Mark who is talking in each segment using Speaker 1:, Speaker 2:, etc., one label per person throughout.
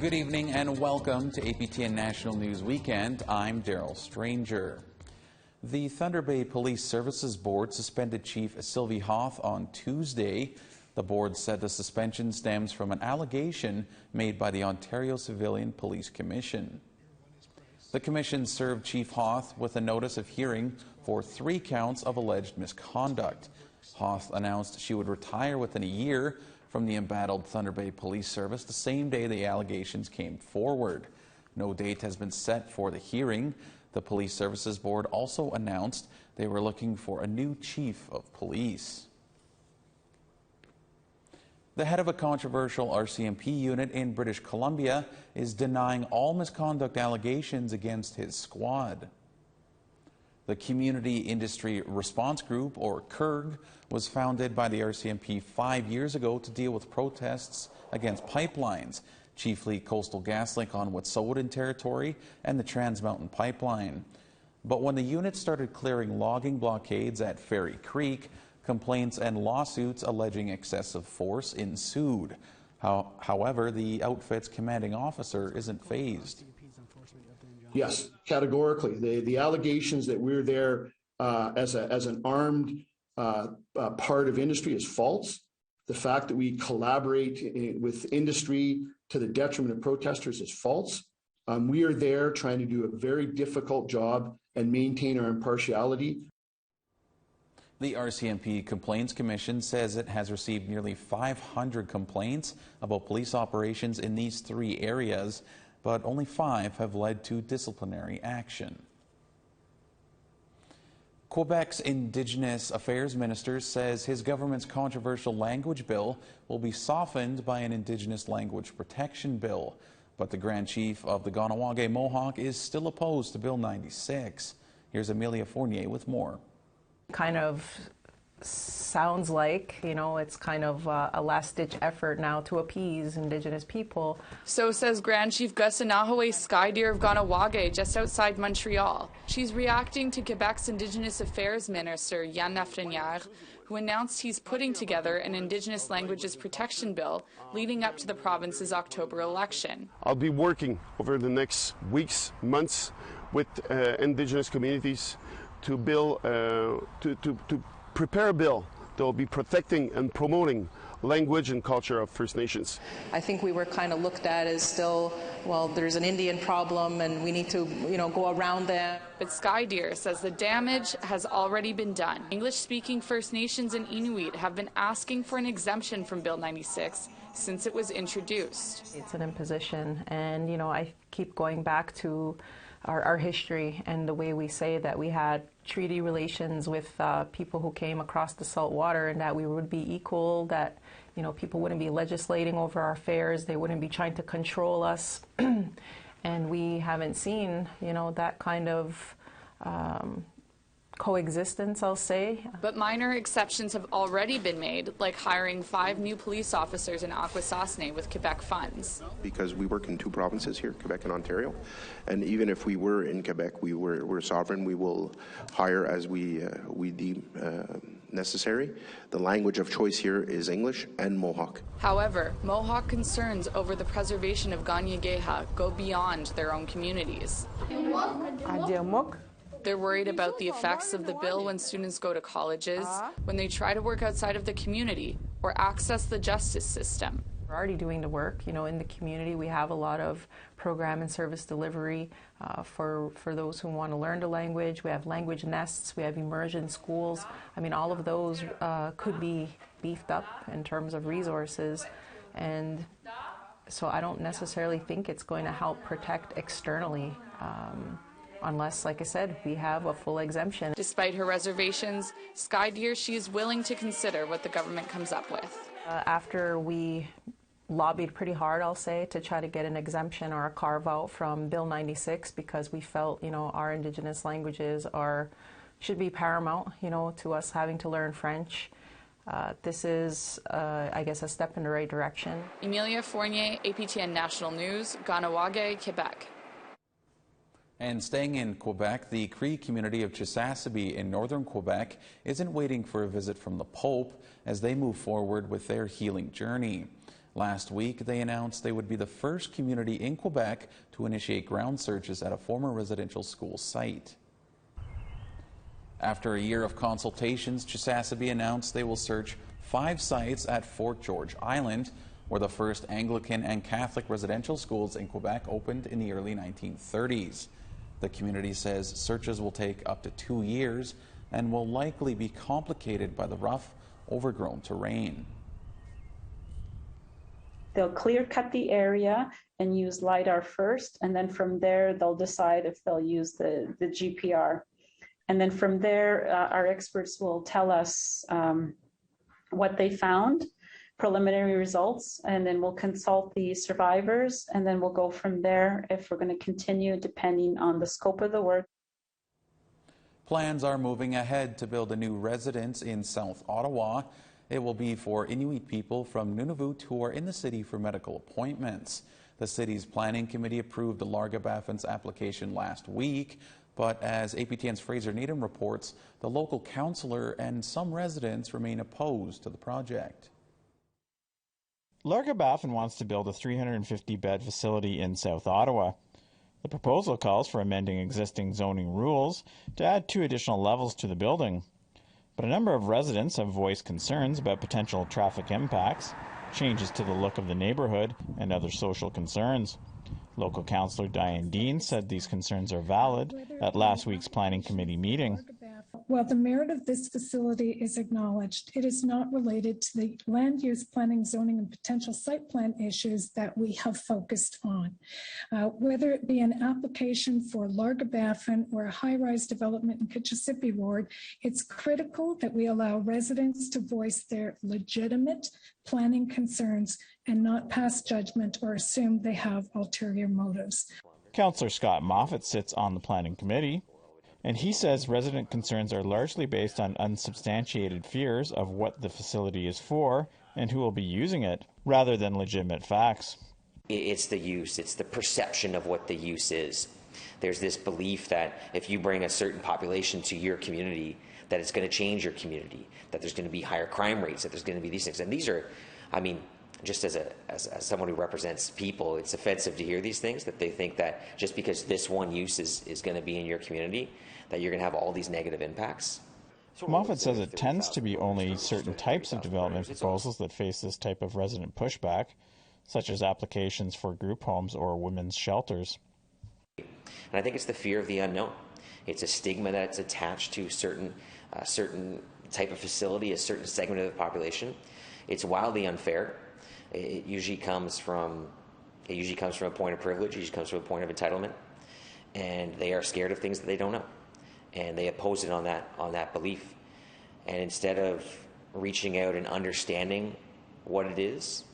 Speaker 1: Good evening and welcome to APTN National News Weekend. I'm Daryl Stranger. The Thunder Bay Police Services Board suspended Chief Sylvie Hauth on Tuesday. The board said the suspension stems from an allegation made by the Ontario Civilian Police Commission. The commission served Chief Hauth with a notice of hearing for 3 counts of alleged misconduct. Hauth announced she would retire within a year from the embattled Thunder Bay Police Service the same day the allegations came forward. No date has been set for the hearing. The Police Services Board also announced they were looking for a new chief of police. The head of a controversial RCMP unit in British Columbia is denying all misconduct allegations against his squad. The Community Industry Response Group, or CIRG, was founded by the RCMP 5 years ago to deal with protests against pipelines, chiefly Coastal GasLink on Wet'suwet'en territory and the Trans Mountain Pipeline. But when the unit started clearing logging blockades at Ferry Creek, complaints and lawsuits alleging excessive force ensued. However, the outfit's commanding officer isn't fazed.
Speaker 2: Yes, categorically. The allegations that we're there as an armed part of industry is false. The fact that we collaborate with industry to the detriment of protesters is false. We are there trying to do a very difficult job and maintain our impartiality.
Speaker 1: The RCMP Complaints Commission says it has received nearly 500 complaints about police operations in these 3 areas, but only 5 have led to disciplinary action. Quebec's Indigenous Affairs Minister says his government's controversial language bill will be softened by an Indigenous language protection bill. But the Grand Chief of the Kahnawake Mohawk is still opposed to Bill 96. Here's Amelia Fournier with more.
Speaker 3: Kind of sounds like, it's kind of a last-ditch effort now to appease Indigenous people.
Speaker 4: So says Grand Chief Gusanahaway Skydeer of Kahnawake, just outside Montreal. She's reacting to Quebec's Indigenous Affairs Minister, Yann Lafrenière, who announced he's putting together an Indigenous Languages Protection Bill leading up to the province's October election.
Speaker 5: I'll be working over the next weeks, months with Indigenous communities to prepare a bill that will be protecting and promoting language and culture of First Nations.
Speaker 3: I think we were kind of looked at as still, well, there's an Indian problem and we need to, go around them.
Speaker 4: But Skydeer says the damage has already been done. English-speaking First Nations and Inuit have been asking for an exemption from Bill 96 since it was introduced.
Speaker 3: It's an imposition, and, I keep going back to our history and the way we say that we had treaty relations with people who came across the salt water, and that we would be equal, that people wouldn't be legislating over our affairs, they wouldn't be trying to control us. And we haven't seen that kind of coexistence, I'll say.
Speaker 4: But minor exceptions have already been made, like hiring 5 new police officers in Akwesasne with Quebec funds.
Speaker 6: Because we work in 2 provinces here, Quebec and Ontario, and even if we were in Quebec, we're sovereign. We will hire as we deem necessary. The language of choice here is English and Mohawk.
Speaker 4: However, Mohawk concerns over the preservation of Ganyageha go beyond their own communities. They're worried about the effects of the bill when students go to colleges, when they try to work outside of the community or access the justice system.
Speaker 3: We're already doing the work, in the community. We have a lot of program and service delivery for those who want to learn the language. We have language nests, we have immersion schools. All of those could be beefed up in terms of resources. And so I don't necessarily think it's going to help protect externally. Unless, like I said, we have a full exemption.
Speaker 4: Despite her reservations, Skydeer, she is willing to consider what the government comes up with.
Speaker 3: After we lobbied pretty hard, I'll say, to try to get an exemption or a carve-out from Bill 96, because we felt, our Indigenous languages should be paramount, to us having to learn French. This is, I guess, a step in the right direction.
Speaker 4: Amelia Fournier, APTN National News, Kahnawake, Quebec.
Speaker 1: And staying in Quebec, the Cree community of Chisasibi in northern Quebec isn't waiting for a visit from the Pope as they move forward with their healing journey. Last week, they announced they would be the first community in Quebec to initiate ground searches at a former residential school site. After a year of consultations, Chisasibi announced they will search 5 sites at Fort George Island, where the first Anglican and Catholic residential schools in Quebec opened in the early 1930s. The community says searches will take up to 2 years and will likely be complicated by the rough, overgrown terrain.
Speaker 7: They'll clear cut the area and use LiDAR first, and then from there they'll decide if they'll use the GPR. And then from there, our experts will tell us what they found, preliminary results, and then we'll consult the survivors, and then we'll go from there if we're going to continue depending on the scope of the work.
Speaker 1: Plans are moving ahead to build a new residence in South Ottawa. It will be for Inuit people from Nunavut who are in the city for medical appointments. The city's planning committee approved the Larga-Baffin's application last week, but as APTN's Fraser Needham reports, the local councillor and some residents remain opposed to the project.
Speaker 8: Larga-Baffin wants to build a 350-bed facility in South Ottawa. The proposal calls for amending existing zoning rules to add 2 additional levels to the building. But a number of residents have voiced concerns about potential traffic impacts, changes to the look of the neighborhood, and other social concerns. Local councillor Diane Dean said these concerns are valid at last week's planning committee meeting.
Speaker 9: While the merit of this facility is acknowledged, it is not related to the land use planning, zoning, and potential site plan issues that we have focused on. Whether it be an application for Larga-Baffin or a high-rise development in Kitchissippi Ward, it's critical that we allow residents to voice their legitimate planning concerns and not pass judgment or assume they have ulterior motives.
Speaker 8: Councillor Scott Moffat sits on the planning committee, and he says resident concerns are largely based on unsubstantiated fears of what the facility is for and who will be using it, rather than legitimate facts.
Speaker 10: It's the use, it's the perception of what the use is. There's this belief that if you bring a certain population to your community, that it's going to change your community, that there's going to be higher crime rates, that there's going to be these things. And these are, I mean, just as someone who represents people, it's offensive to hear these things, that they think that just because this one use is going to be in your community, that you're going to have all these negative impacts.
Speaker 8: Moffat says it tends to be only certain types of development proposals that face this type of resident pushback, such as applications for group homes or women's shelters.
Speaker 10: And I think it's the fear of the unknown. It's a stigma that's attached to certain type of facility, a certain segment of the population. It's wildly unfair. It usually comes from a point of privilege. It usually comes from a point of entitlement, and they are scared of things that they don't know, and they oppose it on that belief. And instead of reaching out and understanding what it is,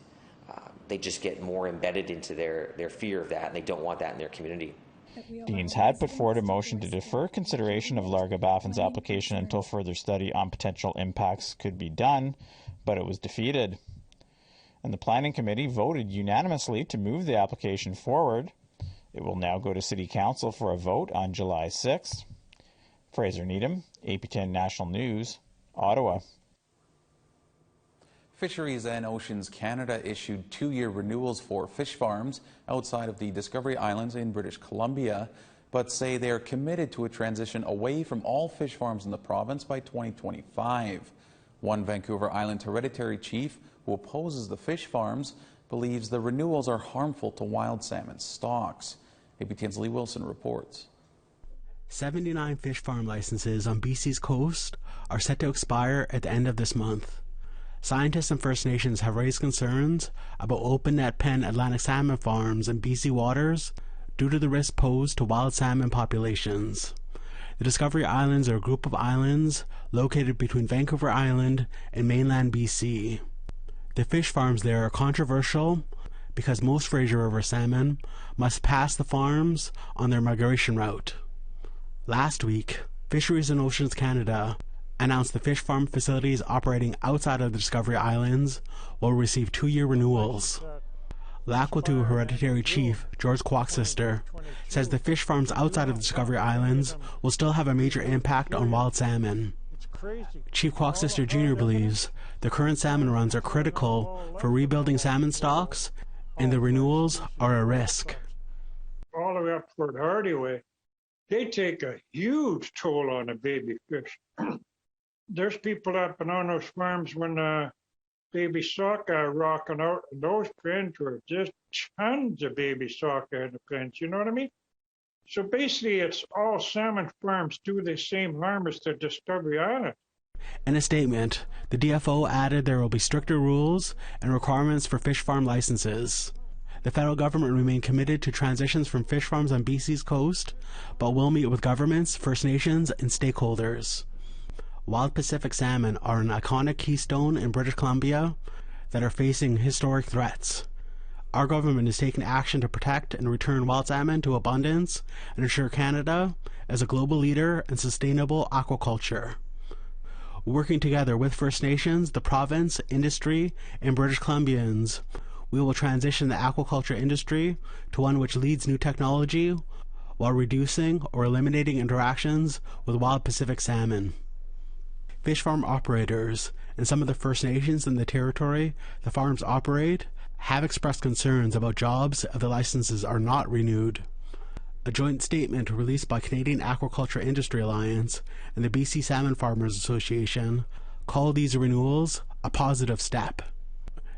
Speaker 10: they just get more embedded into their fear of that, and they don't want that in their community.
Speaker 8: Deans had put forward a motion to defer consideration of Larga-Baffin's application until further study on potential impacts could be done, but it was defeated. And the Planning Committee voted unanimously to move the application forward. It will now go to City Council for a vote on July 6th. Fraser Needham, APTN National News, Ottawa.
Speaker 1: Fisheries and Oceans Canada issued 2-year renewals for fish farms outside of the Discovery Islands in British Columbia, but say they are committed to a transition away from all fish farms in the province by 2025. One Vancouver Island hereditary chief who opposes the fish farms believes the renewals are harmful to wild salmon stocks. APTN's Lee Wilson reports.
Speaker 11: 79 fish farm licenses on BC's coast are set to expire at the end of this month. Scientists and First Nations have raised concerns about open net pen Atlantic salmon farms in BC waters due to the risk posed to wild salmon populations. The Discovery Islands are a group of islands located between Vancouver Island and mainland BC. The fish farms there are controversial because most Fraser River salmon must pass the farms on their migration route. Last week, Fisheries and Oceans Canada announced the fish farm facilities operating outside of the Discovery Islands will receive 2-year renewals. Lakwatu Hereditary Chief George Quacksister says the fish farms outside of the Discovery Islands will still have a major impact on wild salmon. Chief Quacksister Jr. believes the current salmon runs are critical for rebuilding salmon stocks, and the renewals are a risk.
Speaker 12: All the way up Fort Hardy way, they take a huge toll on the baby fish. There's people up and on those farms when baby sockeye are rocking out, and those pens were just tons of baby sockeye in the pens, you know what I mean? So basically, it's all salmon farms do the same harm as the Discovery Island.
Speaker 11: In a statement, the DFO added there will be stricter rules and requirements for fish farm licenses. The federal government remained committed to transitions from fish farms on BC's coast, but will meet with governments, First Nations, and stakeholders. Wild Pacific salmon are an iconic keystone in British Columbia that are facing historic threats. Our government is taking action to protect and return wild salmon to abundance and ensure Canada as a global leader in sustainable aquaculture. Working together with First Nations, the province, industry, and British Columbians, we will transition the aquaculture industry to one which leads new technology while reducing or eliminating interactions with wild Pacific salmon. Fish farm operators and some of the First Nations in the territory the farms operate have expressed concerns about jobs if the licenses are not renewed. A joint statement released by Canadian Aquaculture Industry Alliance and the BC Salmon Farmers Association called these renewals a positive step.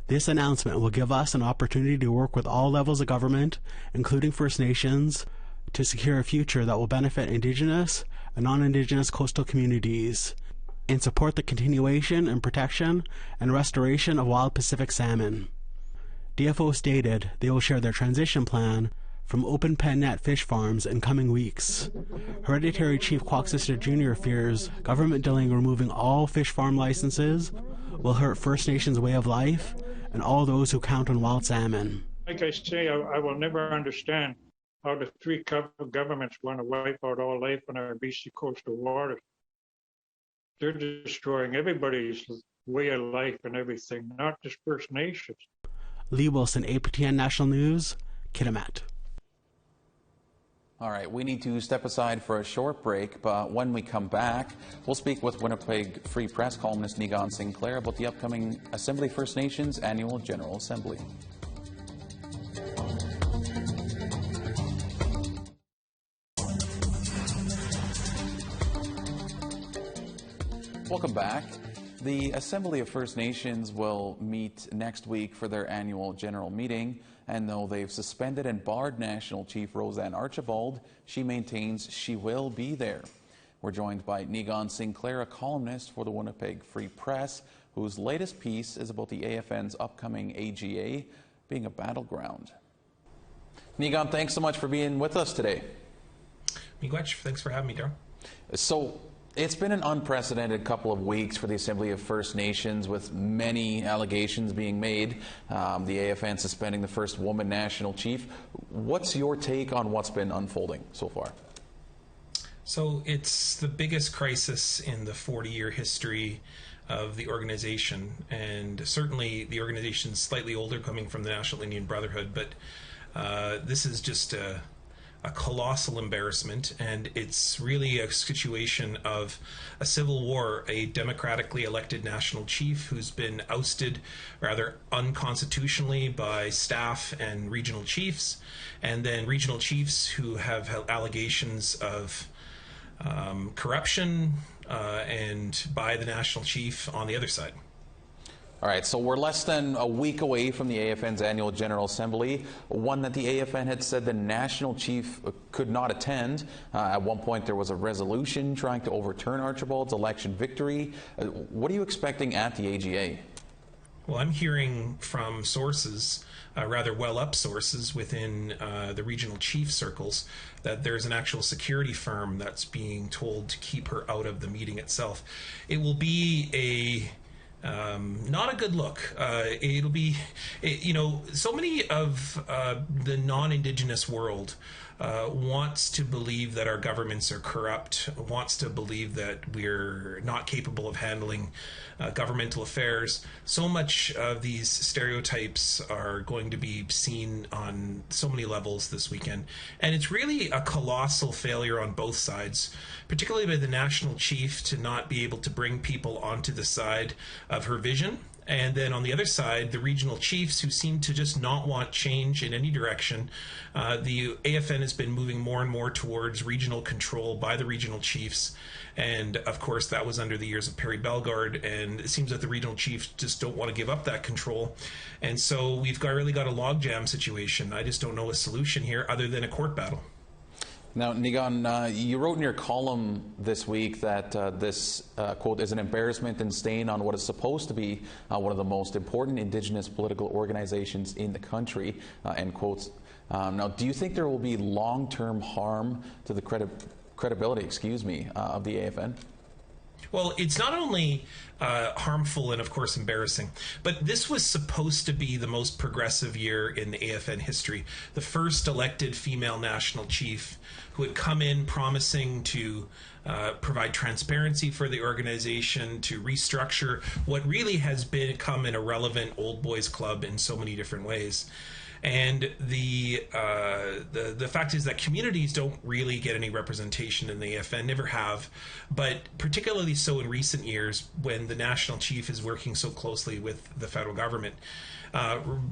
Speaker 11: This announcement will give us an opportunity to work with all levels of government, including First Nations, to secure a future that will benefit Indigenous and non-Indigenous coastal communities and support the continuation and protection and restoration of wild Pacific salmon. DFO stated they will share their transition plan from open pen net fish farms in coming weeks. Hereditary Chief Quacksister Jr. fears government delaying removing all fish farm licenses will hurt First Nations way of life and all those who count on wild salmon.
Speaker 12: Like I say, I will never understand how the three governments want to wipe out all life on our BC coastal waters. They're destroying everybody's way of life and everything, not just First Nations.
Speaker 11: Lee Wilson, APTN National News, Kitimat.
Speaker 1: All right, we need to step aside for a short break, but when we come back, we'll speak with Winnipeg Free Press columnist Negan Sinclair about the upcoming Assembly First Nations Annual General Assembly. Welcome back. The Assembly of First Nations will meet next week for their annual general meeting, and though they've suspended and barred National Chief Roseanne Archibald, she maintains she will be there. We're joined by Negan Sinclair, a columnist for the Winnipeg Free Press, whose latest piece is about the AFN's upcoming AGA being a battleground. Negan, thanks so much for being with us today.
Speaker 13: Miigwech, thanks for having me, Darryl.
Speaker 1: So, it's been an unprecedented couple of weeks for the Assembly of First Nations, with many allegations being made. The AFN suspending the first woman national chief. What's your take on what's been unfolding so far?
Speaker 13: So it's the biggest crisis in the 40-year history of the organization, and certainly the organization's slightly older, coming from the National Indian Brotherhood, but this is just a colossal embarrassment, and it's really a situation of a civil war, a democratically elected national chief who's been ousted rather unconstitutionally by staff and regional chiefs, and then regional chiefs who have allegations of corruption and by the national chief on the other side.
Speaker 1: All right, so we're less than a week away from the AFN's annual General Assembly, one that the AFN had said the national chief could not attend. At one point there was a resolution trying to overturn Archibald's election victory. What are you expecting at the AGA?
Speaker 13: Well, I'm hearing from sources, rather well-up sources within the regional chief circles, that there's an actual security firm that's being told to keep her out of the meeting itself. It will be not a good look. It'll be, so many of the non-Indigenous world wants to believe that our governments are corrupt, wants to believe that we're not capable of handling governmental affairs. So much of these stereotypes are going to be seen on so many levels this weekend. And it's really a colossal failure on both sides, particularly by the national chief to not be able to bring people onto the side of her vision. And then on the other side, the regional chiefs who seem to just not want change in any direction. The AFN has been moving more and more towards regional control by the regional chiefs. And of course, that was under the years of Perry Bellegarde. And it seems that the regional chiefs just don't want to give up that control. And so we've really got a logjam situation. I just don't know a solution here other than a court battle.
Speaker 1: Now, Negan, you wrote in your column this week that this, quote, is an embarrassment and stain on what is supposed to be one of the most important Indigenous political organizations in the country, end quotes. Now, do you think there will be long-term harm to the credibility, of the AFN?
Speaker 13: Well, it's not only harmful and, of course, embarrassing, but this was supposed to be the most progressive year in the AFN history. The first elected female national chief who had come in promising to provide transparency for the organization, to restructure what really has become an irrelevant old boys club in so many different ways. And the fact is that communities don't really get any representation in the AFN, never have, but particularly so in recent years when the national chief is working so closely with the federal government.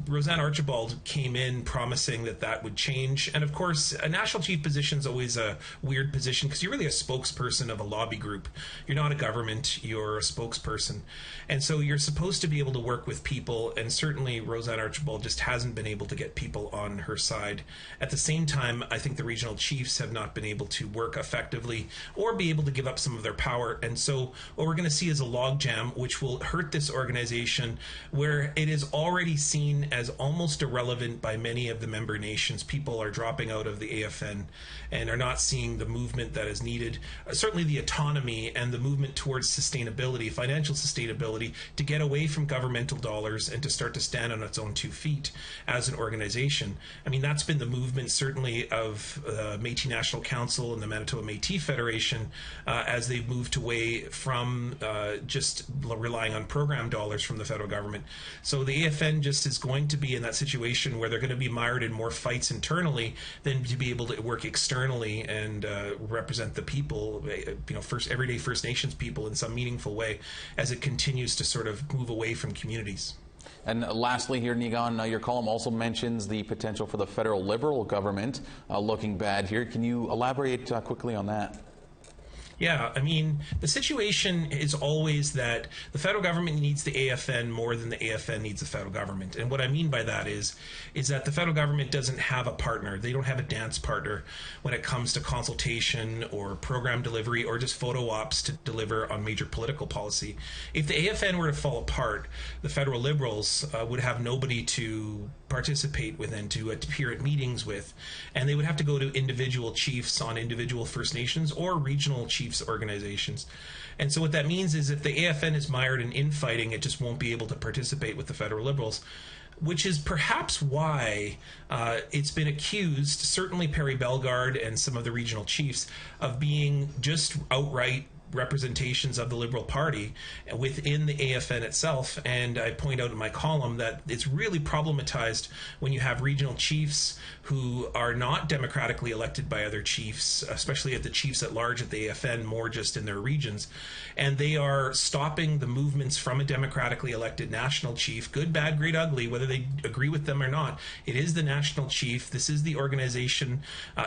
Speaker 13: Roseanne Archibald came in promising that that would change. And of course, a national chief position is always a weird position because you're really a spokesperson of a lobby group. You're not a government, you're a spokesperson. And so you're supposed to be able to work with people, and certainly Roseanne Archibald just hasn't been able to get people on her side. At the same time, I think the regional chiefs have not been able to work effectively or be able to give up some of their power. And so what we're going to see is a logjam, which will hurt this organization where it is already seen as almost irrelevant by many of the member nations. People are dropping out of the AFN and are not seeing the movement that is needed. Certainly the autonomy and the movement towards sustainability, financial sustainability, to get away from governmental dollars and to start to stand on its own 2 feet as an organization. I mean, that's been the movement certainly of Métis National Council and the Manitoba Métis Federation as they've moved away from just relying on program dollars from the federal government. So the AFN just is going to be in that situation where they're going to be mired in more fights internally than to be able to work externally and represent the people, everyday First Nations people in some meaningful way as it continues to sort of move away from communities.
Speaker 1: And lastly here, Negan, your column also mentions the potential for the federal Liberal government looking bad here. Can you elaborate quickly on that?
Speaker 13: Yeah, I mean, the situation is always that the federal government needs the AFN more than the AFN needs the federal government. And what I mean by that is that the federal government doesn't have a partner. They don't have a dance partner when it comes to consultation or program delivery or just photo ops to deliver on major political policy. If the AFN were to fall apart, the federal Liberals would have nobody to participate with and to appear at meetings with, and they would have to go to individual chiefs on individual First Nations or regional chiefs organizations. And so what that means is if the AFN is mired in infighting, it just won't be able to participate with the federal Liberals, which is perhaps why it's been accused, certainly Perry Bellegarde and some of the regional chiefs, of being just outright representations of the Liberal Party within the AFN itself. And I point out in my column that it's really problematized when you have regional chiefs who are not democratically elected by other chiefs, especially at the chiefs at large at the AFN, more just in their regions. And they are stopping the movements from a democratically elected national chief, good, bad, great, ugly, whether they agree with them or not. It is the national chief. This is the organization.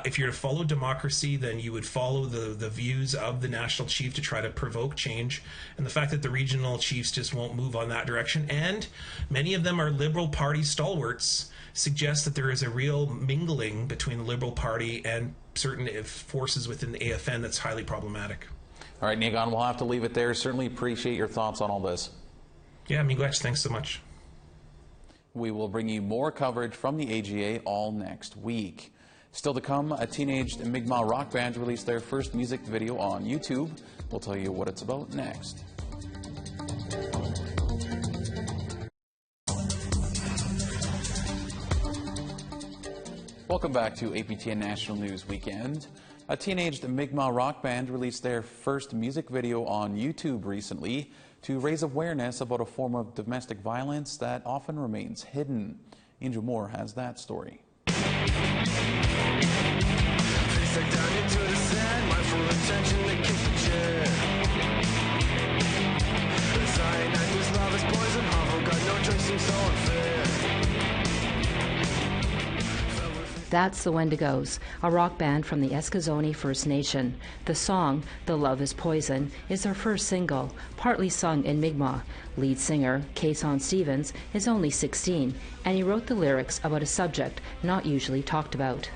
Speaker 13: If you're to follow democracy, then you would follow the views of the national chief to try to provoke change. And the fact that the regional chiefs just won't move on that direction, and many of them are Liberal Party stalwarts, suggests that there is a real mingling between the Liberal Party and certain forces within the AFN that's highly problematic.
Speaker 1: All right, Negan, we'll have to leave it there. Certainly appreciate your thoughts on all this.
Speaker 13: Yeah, Miguel, thanks so much.
Speaker 1: We will bring you more coverage from the AGA all next week. Still to come, a teenage Mi'kmaq rock band released their first music video on YouTube. We'll tell you what it's about next. Welcome back to APTN National News Weekend. A teenaged Mi'kmaq rock band released their first music video on YouTube recently to raise awareness about a form of domestic violence that often remains hidden. Angel Moore has that story.
Speaker 14: That's the Wendigos, a rock band from the Eskasoni First Nation. The song, The Love is Poison, is their first single, partly sung in Mi'kmaq. Lead singer, Kason Stevens, is only 16, and he wrote the lyrics about a subject not usually talked about.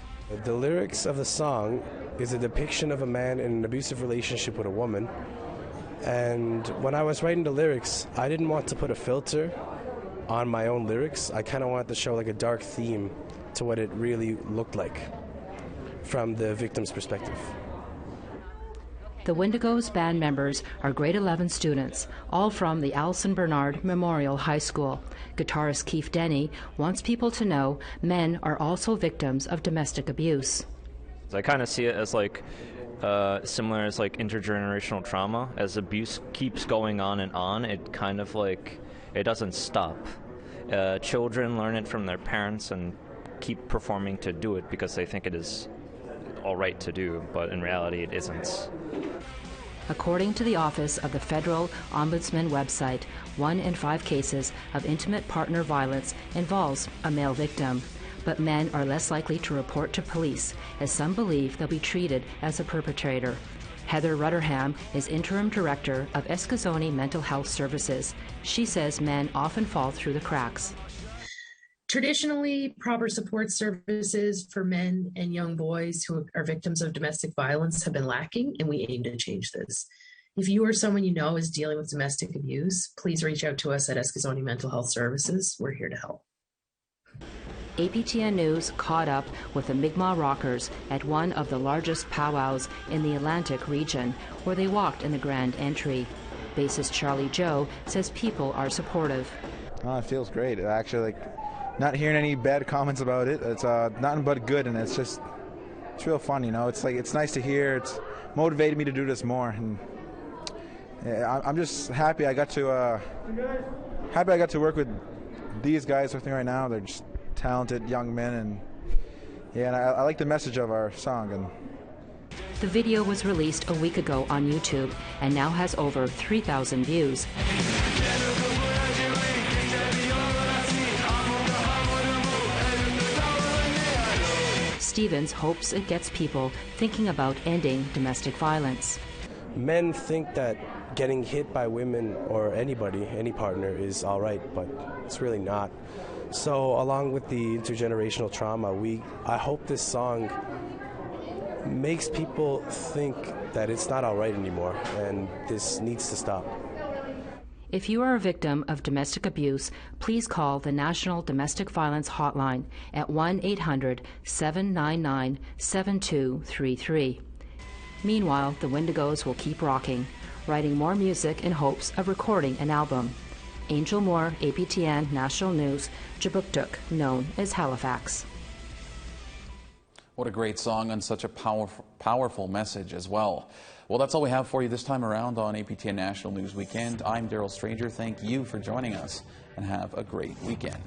Speaker 15: The lyrics of the song is a depiction of a man in an abusive relationship with a woman. And when I was writing the lyrics, I didn't want to put a filter on my own lyrics. I kind of wanted to show like a dark theme to what it really looked like from the victim's perspective.
Speaker 14: The Wendigos band members are grade 11 students, all from the Alison Bernard Memorial High School. Guitarist Keith Denny wants people to know men are also victims of domestic abuse.
Speaker 16: I kind of see it as like similar as like intergenerational trauma. As abuse keeps going on and on, it kind of like, it doesn't stop. Children learn it from their parents and keep performing to do it because they think it is all right to do, but in reality it isn't.
Speaker 14: According to the Office of the Federal Ombudsman website, 1 in 5 cases of intimate partner violence involves a male victim. But men are less likely to report to police, as some believe they'll be treated as a perpetrator. Heather Rutterham is interim director of Eskasoni Mental Health Services. She says men often fall through the cracks.
Speaker 17: Traditionally, proper support services for men and young boys who are victims of domestic violence have been lacking, and we aim to change this. If you or someone you know is dealing with domestic abuse, please reach out to us at Eskasoni Mental Health Services. We're here to help.
Speaker 14: APTN News caught up with the Mi'kmaq Rockers at one of the largest powwows in the Atlantic region, where they walked in the grand entry. Bassist Charlie Joe says people are supportive.
Speaker 18: Oh, it feels great. Actually, not hearing any bad comments about it. It's nothing but good, and it's real fun, you know. It's nice to hear. It's motivated me to do this more, and yeah, I'm just happy I got to work with these guys with me right now. They're just talented young men, and yeah, and I like the message of our song. And
Speaker 14: the video was released a week ago on YouTube and now has over 3,000 views. Stevens hopes it gets people thinking about ending domestic violence.
Speaker 15: Men think that getting hit by women or anybody, any partner, is all right, but it's really not. So along with the intergenerational trauma, I hope this song makes people think that it's not all right anymore, and this needs to stop.
Speaker 14: If you are a victim of domestic abuse, please call the National Domestic Violence Hotline at 1-800-799-7233. Meanwhile, the Wendigos will keep rocking, writing more music in hopes of recording an album. Angel Moore, APTN National News, Jabuktuk, known as Halifax.
Speaker 1: What a great song and such a powerful message as well. Well, that's all we have for you this time around on APTN National News Weekend. I'm Daryl Stranger. Thank you for joining us, and have a great weekend.